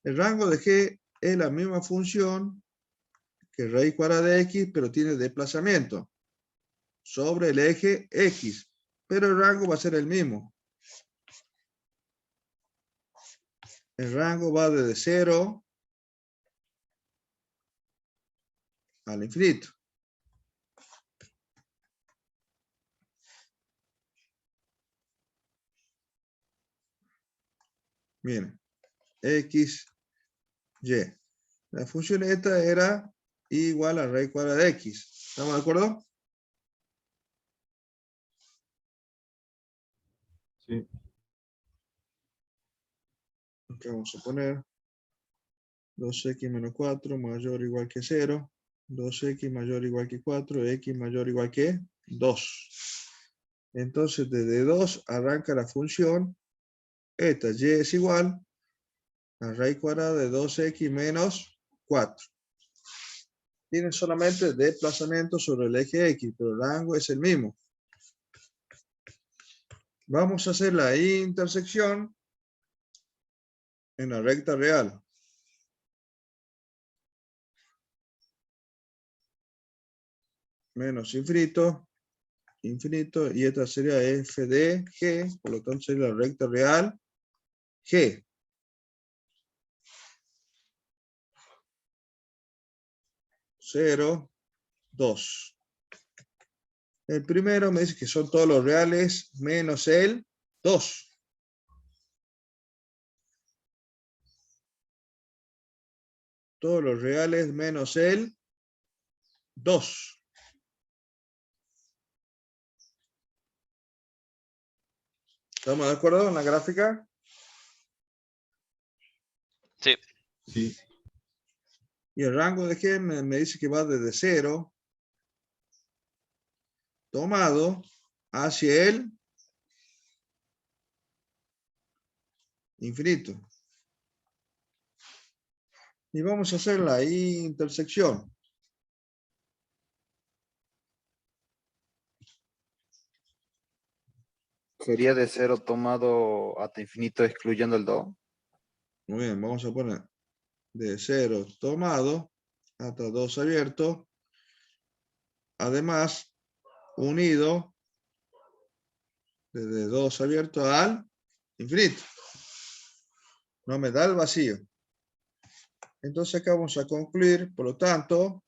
El rango de G es la misma función que raíz cuadrada de X, pero tiene desplazamiento sobre el eje X. pero el rango va a ser el mismo. El rango va desde 0 al infinito. Miren, x, y. La función esta era igual a raíz cuadrada de x. ¿Estamos de acuerdo?
Sí.
Acá vamos a poner 2x menos 4 mayor o igual que 0. 2x mayor o igual que 4. X mayor o igual que 2. Entonces, desde 2 arranca la función. Esta y es igual a raíz cuadrada de 2x menos 4. Tiene solamente desplazamiento sobre el eje X, pero el rango es el mismo. Vamos a hacer la intersección en la recta real. Menos infinito, infinito, y esta sería f de g, por lo tanto sería la recta real g. Cero, 2. El primero me dice que son todos los reales menos el 2. Todos los reales menos el 2. ¿Estamos de acuerdo en la gráfica?
Sí.
Sí.
Y el rango de g me dice que va desde 0 tomado hacia el infinito. Y vamos a hacer la intersección.
Sería de 0 tomado hasta infinito excluyendo el 2.
Muy bien, vamos a poner de 0 tomado hasta 2 abierto. Además, unido desde 2 abierto al infinito. No me da el vacío. Entonces acá vamos a concluir, por lo tanto,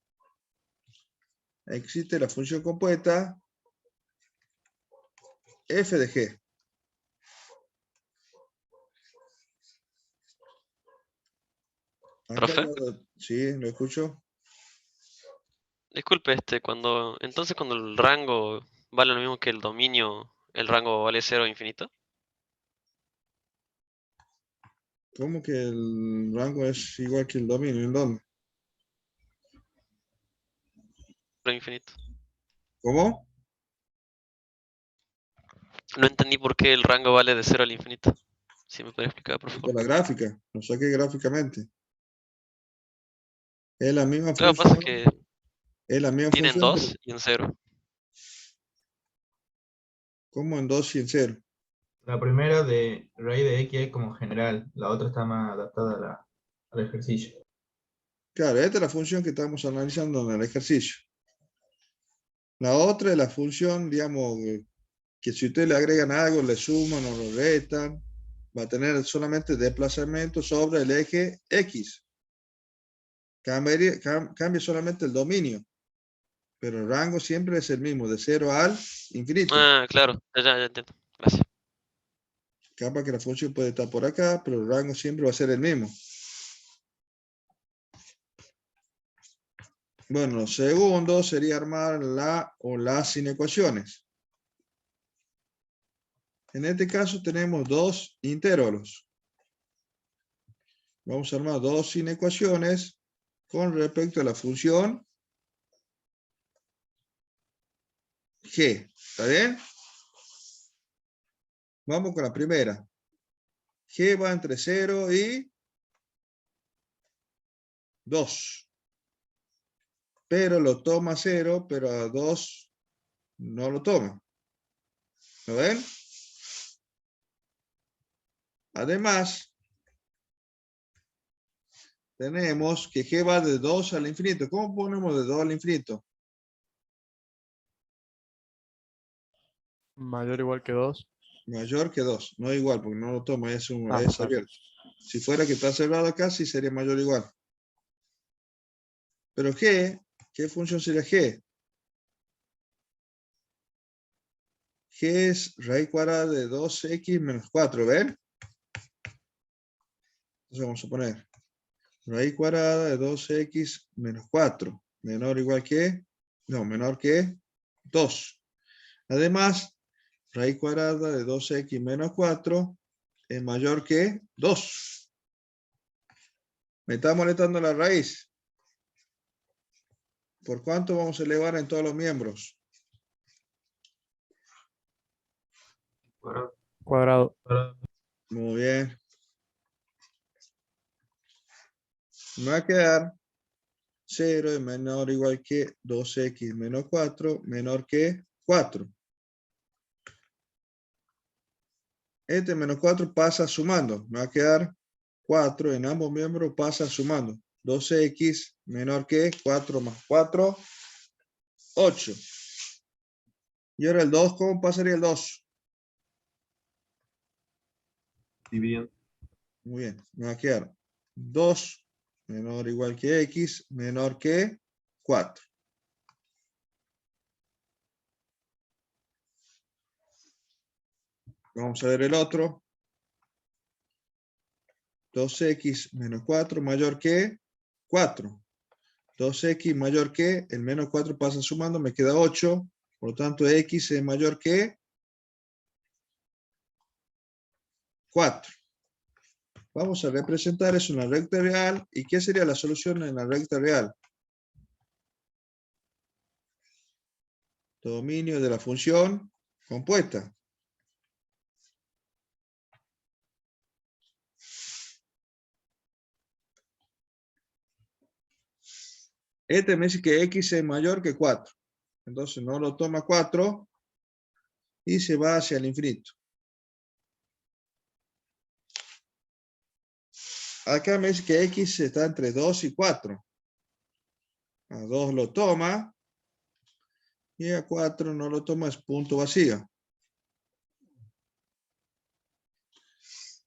existe la función compuesta f de g. Acá
¿Profe?
sí, lo escucho.
Disculpe, entonces cuando el rango vale lo mismo que el dominio, el rango vale 0 infinito.
¿Cómo que el rango es igual que el dominio? ¿En dónde?
0 infinito.
¿Cómo?
No entendí por qué el rango vale de 0 al infinito. Si me puede explicar, por
Por
favor.
la gráfica, lo saqué gráficamente. Es la misma
Lo que pasa
función,
es que
es la misma
tienen
función, pero
2 y en 0.
como en 2 y en 0.
La primera de raíz de X es como general, la otra está más adaptada al ejercicio.
Claro, esta es la función que estamos analizando en el ejercicio. La otra es la función, digamos, que si ustedes le agregan algo, le suman o lo restan, va a tener solamente desplazamiento sobre el eje X. Cambia solamente el dominio, pero el rango siempre es el mismo, de 0 al infinito.
Ah, claro, ya entiendo. Gracias.
Capaz que la función puede estar por acá, pero el rango siempre va a ser el mismo. Bueno, lo segundo sería armar la o las inecuaciones. En este caso tenemos dos intervalos. Vamos a armar dos inecuaciones con respecto a la función g. ¿Está bien? Vamos con la primera. G va entre 0 y 2. Pero lo toma 0, pero a 2 no lo toma. ¿Lo ven? Además, tenemos que g va de 2 al infinito. ¿Cómo ponemos de 2 al infinito?
Mayor o igual que 2.
Mayor que 2. No igual, porque no lo toma, es
Ah,
es
perfecto.
abierto. Si fuera que está cerrado acá, sí sería mayor o igual. Pero G, ¿qué función sería G? G es raíz cuadrada de 2x menos 4, ¿ven? Entonces vamos a poner raíz cuadrada de 2x menos 4. Menor o igual que, no, menor que 2. Además, raíz cuadrada de 2x menos 4 es mayor que 2. Me está molestando la raíz. ¿Por cuánto vamos a elevar en todos los miembros?
Cuadrado.
Muy bien. Me va a quedar 0 es menor o igual que 2x menos 4 menor que 4. Este menos 4 pasa sumando. Me va a quedar 4 en ambos miembros pasa sumando. 12x menor que 4 más 4, 8. Y ahora el 2, ¿cómo pasaría el 2?
Dividiendo.
Muy bien, me va a quedar 2 menor o igual que x menor que 4. Vamos a ver el otro. 2x menos 4 mayor que 4. 2x mayor que, el menos 4 pasa sumando, me queda 8. Por lo tanto, x es mayor que 4. Vamos a representar eso en la recta real. ¿Y qué sería la solución en la recta real? Dominio de la función compuesta. Este me dice que x es mayor que 4. Entonces no lo toma 4 y se va hacia el infinito. Acá me dice que x está entre 2 y 4. A 2 lo toma y a 4 no lo toma, es punto vacío.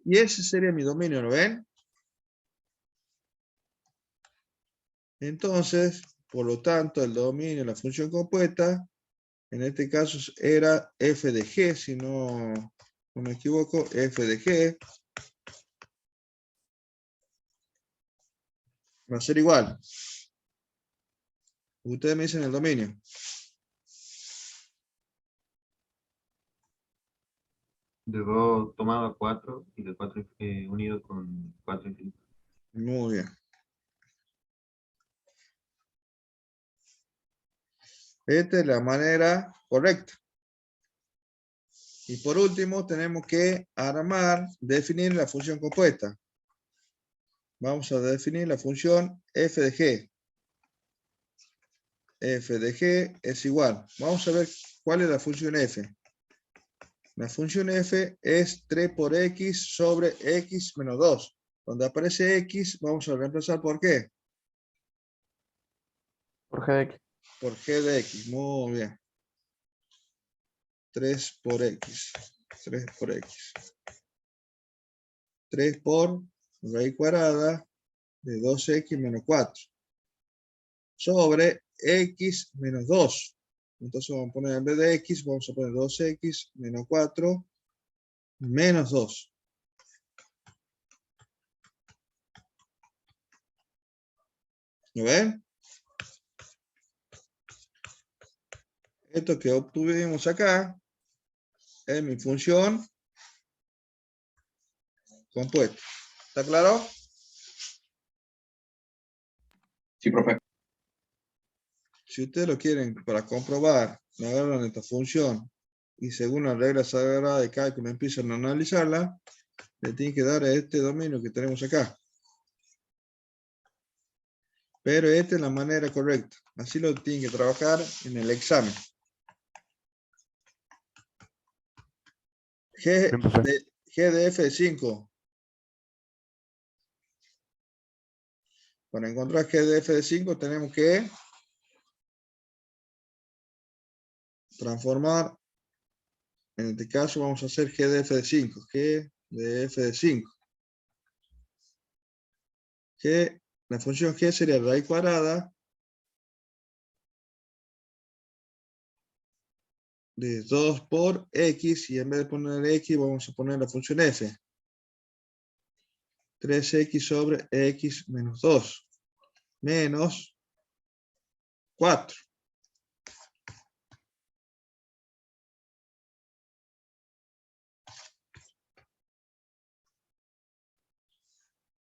Y ese sería mi dominio, ¿lo ven? Entonces, por lo tanto, el dominio de la función compuesta, en este caso era f de g, si no me equivoco, f de g va a ser igual. Ustedes me dicen el dominio.
De 2 tomado a 4 y de 4 unido con 4 infinito.
Muy bien. Esta es la manera correcta. Y por último, tenemos que definir la función compuesta. Vamos a definir la función f de g. F de g es igual. Vamos a ver cuál es la función f. La función f es 3 por x sobre x menos 2. Donde aparece x, vamos a reemplazar por qué.
Por g de x.
Por g de x. Muy bien. 3 por x. 3 por x. 3 por raíz cuadrada de 2x menos 4. Sobre x menos 2. Entonces vamos a poner en vez de x, vamos a poner 2x menos 4 menos 2. ¿Lo ven? Esto que obtuvimos acá es mi función compuesta. ¿Está claro?
Sí, profe.
Si ustedes lo quieren para comprobar, me agarran esta función y según las reglas sagradas de cálculo empiezan a analizarla, le tienen que dar a este dominio que tenemos acá. Pero esta es la manera correcta. Así lo tienen que trabajar en el examen.
Bien, profe.
G de f de 5. Para encontrar G de f de 5 tenemos que transformar En este caso vamos a hacer G de f de 5. G de f de 5. G, la función G sería raíz cuadrada de 2 por x, y en vez de poner x vamos a poner la función f. 3x sobre x menos 2 menos 4.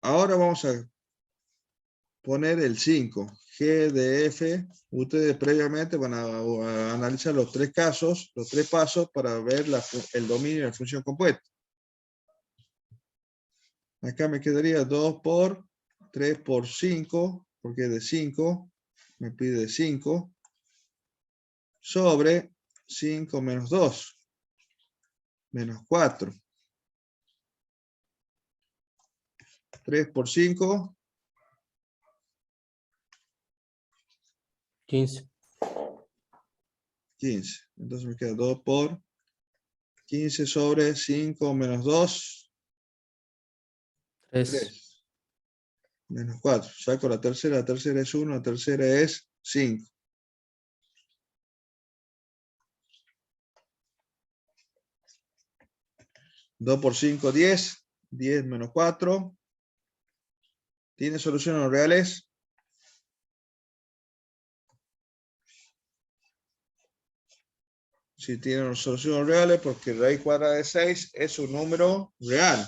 Ahora vamos a poner el 5. G de f. Ustedes previamente van a analizar los tres casos, los tres pasos para ver el dominio de la función compuesta. Acá me quedaría 2 por 3 por 5, porque es de 5, me pide 5, sobre 5 menos 2, menos 4. 3 por 5,
15.
15. Entonces me queda 2 por 15 sobre 5 menos 2,
3.
3. Menos 4. Saco la tercera es 1, la tercera es 5. ¿2 por 5, 10? 10 menos 4. ¿Tiene soluciones reales? Si tiene soluciones reales, porque raíz cuadrada de 6 es un número real.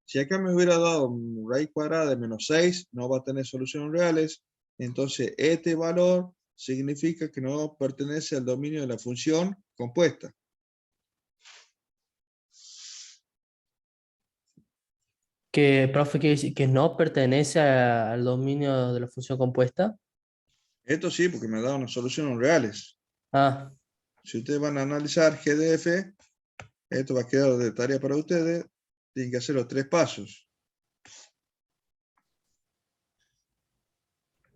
Si acá me hubiera dado raíz cuadrada de menos 6, no va a tener soluciones reales. Entonces, este valor significa que no pertenece al dominio de la función compuesta.
Que, profe, quiere decir que no pertenece al dominio de la función compuesta.
Esto sí, porque me da unas soluciones reales.
Ah,
Si ustedes van a analizar G de f, esto va a quedar de tarea para ustedes. Tienen que hacer los tres pasos.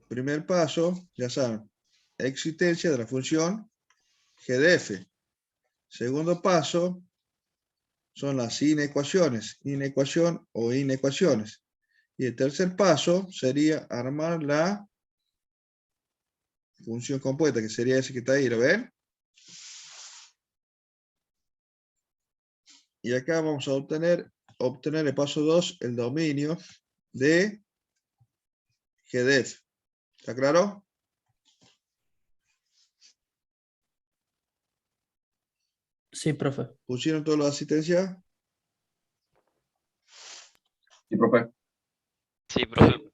Primer paso, ya saben, existencia de la función G de f. Segundo paso, son las inecuaciones, inecuación o inecuaciones. Y el tercer paso sería armar la función compuesta, que sería ese que está ahí, ¿lo ven? Y acá vamos a obtener el paso 2, el dominio de G de f. ¿Está claro?
sí, profe.
¿Pusieron toda la asistencia?
Sí, profe.
Sí, profe.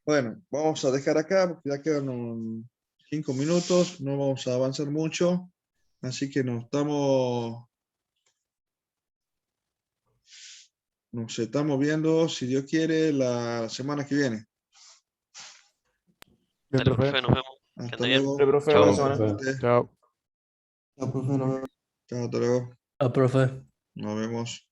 Bueno, vamos a dejar acá porque ya quedan 5 minutos, no vamos a avanzar mucho, así que nos estamos viendo, si Dios quiere, la semana que viene.
Bien,
Dale,
profe.
profe, nos vemos. Que
Hasta
ande bien.
luego.
Pero, profe,
Chao,
buena semana.
profe.
Chao.
Chao, hasta luego.
Ah, profe.
Nos vemos.